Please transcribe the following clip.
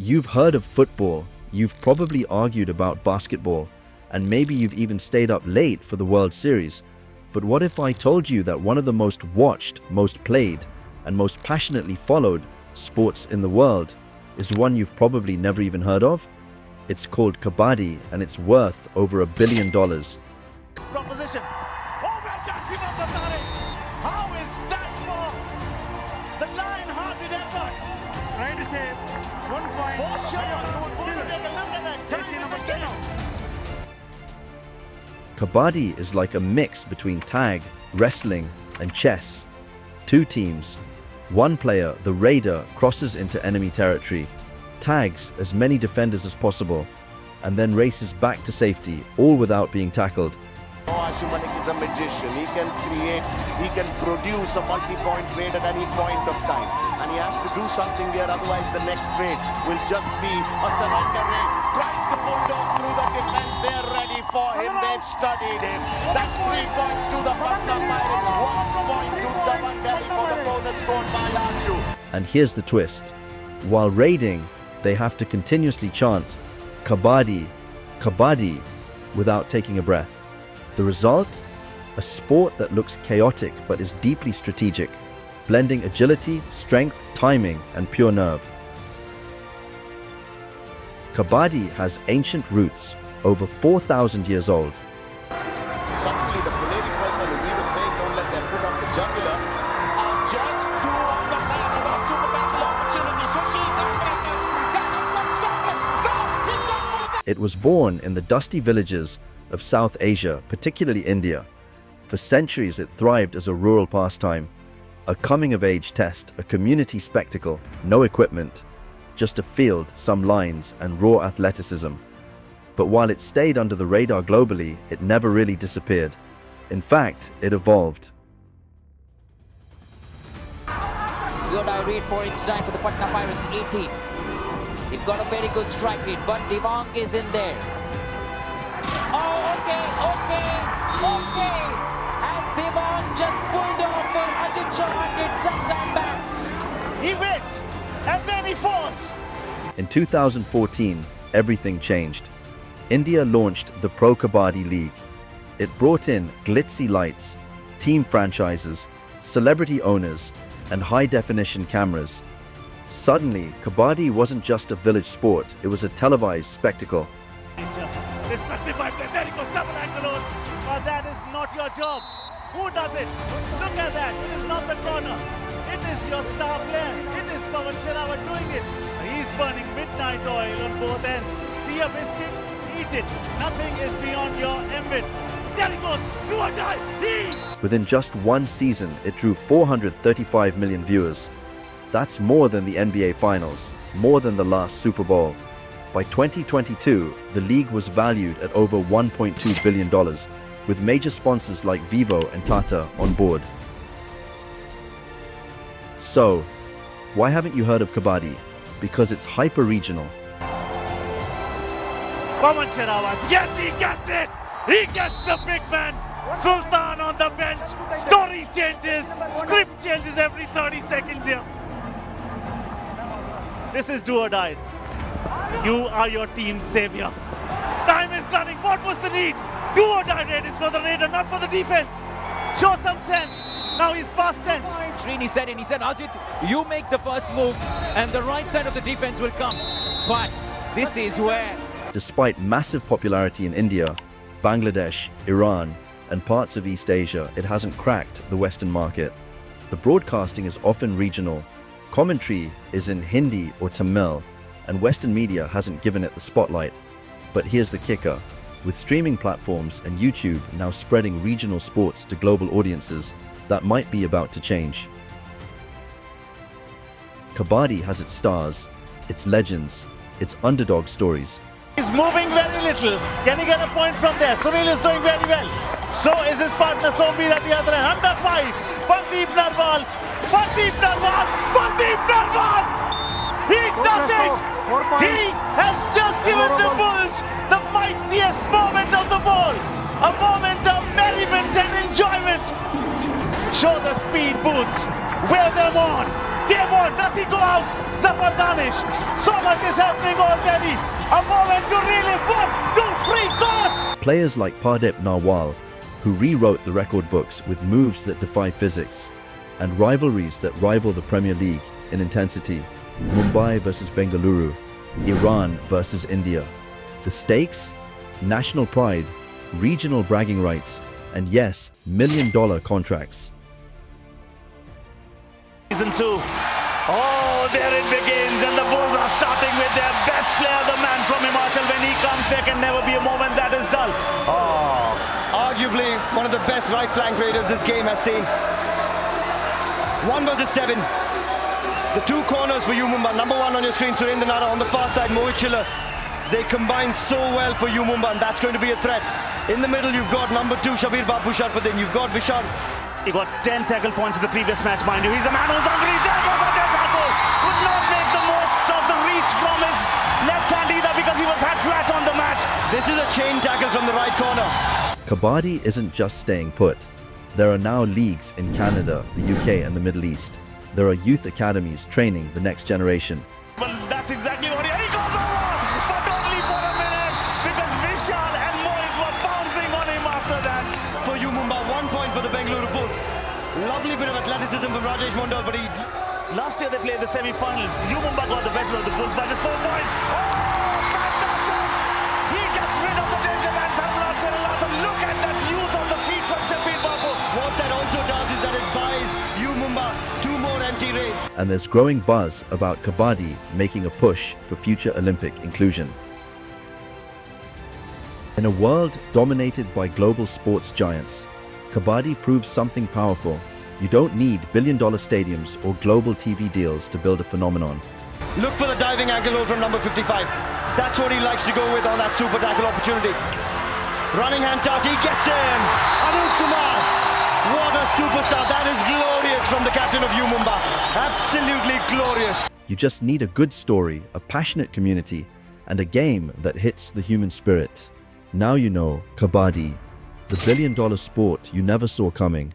You've heard of football, you've probably argued about basketball, and maybe you've even stayed up late for the World Series. But what if I told you that one of the most watched, most played, and most passionately followed sports in the world is one you've probably never even heard of? It's called Kabaddi, and it's worth over $1 billion. Proposition. Oh, we're catching up the marriage. How is that for the lion-hearted effort? Trying to say 1 point. For sure. Take a look at that. Jersey number 10. Kabaddi is like a mix between tag, wrestling, and chess. Two teams. One player, the raider, crosses into enemy territory, tags as many defenders as possible, and then races back to safety, all without being tackled. Ashumanik is a magician. He can create, he can produce a multi-point raid at any point of time. And he has to do something here, otherwise the next raid will just be a surrender raid. Tries to bulldoze through the defense. They're ready for him. They've studied him. That's 3 points to the Patna Pirates. 1 point to Davan Delhi for the bonus scored by Ashu. And here's the twist. While raiding, they have to continuously chant Kabaddi, Kabaddi, without taking a breath. The result? A sport that looks chaotic but is deeply strategic, blending agility, strength, timing, and pure nerve. Kabaddi has ancient roots, over 4,000 years old. Suddenly the Pulleri Palman, who we were saying don't let them put up the jugular, and just do on the man and on super battle opportunity. So she that is not stopping. No, he's got it. It was born in the dusty villages of South Asia, particularly India. For centuries it thrived as a rural pastime, a coming-of-age test, a community spectacle, no equipment, just a field, some lines, and raw athleticism. But while it stayed under the radar globally, it never really disappeared. In fact, it evolved. Good read points time for the Patna Pirates, 18. They've got a very good strike rate, but Devang is in there. Oh, okay. As Devang just pulled off for Ajit Chauhan did sometime back. He wins, and then he falls. In 2014, everything changed. India launched the Pro Kabaddi League. It brought in glitzy lights, team franchises, celebrity owners, and high-definition cameras. Suddenly, Kabaddi wasn't just a village sport, it was a televised spectacle. Destructive by play. There he goes, double ankle hold. But that is not your job. Who does it? Look at that. It is not the corner. It is your star player. It is Pawan Sherawat doing it. He's burning midnight oil on both ends. See a biscuit? Eat it. Nothing is beyond your ambit. There he goes. Do or die. Within just one season, it drew 435 million viewers. That's more than the NBA Finals, more than the last Super Bowl. By 2022, the league was valued at over $1.2 billion, with major sponsors like Vivo and Tata on board. So, why haven't you heard of Kabaddi? Because it's hyper-regional. Pawan Sherawat. Yes, he gets it. He gets the big man. Sultan on the bench. Story changes. Script changes every 30 seconds here. This is do or die. You are your team's savior. Time is running. What was the need? Do or die raid is for the raider, not for the defense. Show some sense. Now he's past tense. Srini said it. He said, Ajit, you make the first move and the right side of the defense will come. But this is where... Despite massive popularity in India, Bangladesh, Iran, and parts of East Asia, it hasn't cracked the Western market. The broadcasting is often regional. Commentary is in Hindi or Tamil, and Western media hasn't given it the spotlight. But here's the kicker. With streaming platforms and YouTube now spreading regional sports to global audiences, that might be about to change. Kabaddi has its stars, its legends, its underdog stories. He's moving very little. Can he get a point from there? Sunil is doing very well. So is his partner Sombir at the other end. Under 5. Pardeep Narwal. He does it. He has just given the Bulls the mightiest moment of the ball. A moment of merriment and enjoyment. Show the speed boots. Wear them on. Game on. Does he go out? Zafar Danish. So much is happening. Teddy. A moment to really 1, 2, 3, go! Players like Pardip Narwal, who rewrote the record books with moves that defy physics, and rivalries that rival the Premier League in intensity. Mumbai versus Bengaluru, Iran versus India. The stakes? National pride, regional bragging rights, and yes, million-dollar contracts. Season 2. Oh, there it begins, and the Bulls are starting with their best player, the man from Himachal. When he comes, there can never be a moment that is dull. Oh, arguably one of the best right flank raiders this game has seen. 1 versus 7. The two corners for Mumbai. Number 1 on your screen, Surendra Nara. On the far side, Mohit Chiller. They combine so well for Mumbai, and that's going to be a threat. In the middle, you've got number 2, Shabir Babu Sharfuddin. You've got Vishal. he got 10 tackle points in the previous match, mind you. He's a man who's hungry. There goes Ajay Thakur. Could not make the most of the reach from his left hand either because he was head flat on the mat. This is a chain tackle from the right corner. Kabaddi isn't just staying put. There are now leagues in Canada, the UK and the Middle East. There are youth academies training the next generation. Well, that's exactly what he goes over, but only for a minute because Vishal and Mohit were bouncing on him after that. For Mumbai, 1 point for the Bengaluru Bulls. Lovely bit of athleticism from Rajesh Mondal, but he... Last year they played the semi-finals. Mumbai got the better of the Bulls by just 4 points. Oh, fantastic! He gets rid of the danger man, Dharmala Cherulata. Look at that use of the feet from Shabir Babu. What that also does is that it buys Mumbai 2 more empty raids. And there's growing buzz about Kabaddi making a push for future Olympic inclusion. In a world dominated by global sports giants, Kabaddi proves something powerful. You don't need billion-dollar stadiums or global TV deals to build a phenomenon. Look for the diving ankle hold from number 55. That's what he likes to go with on that super tackle opportunity. Running hand touch, he gets him! Anup Kumar! What a superstar! That is glorious from the captain of Mumbai. Absolutely glorious. You just need a good story, a passionate community, and a game that hits the human spirit. Now you know Kabaddi, the billion-dollar sport you never saw coming.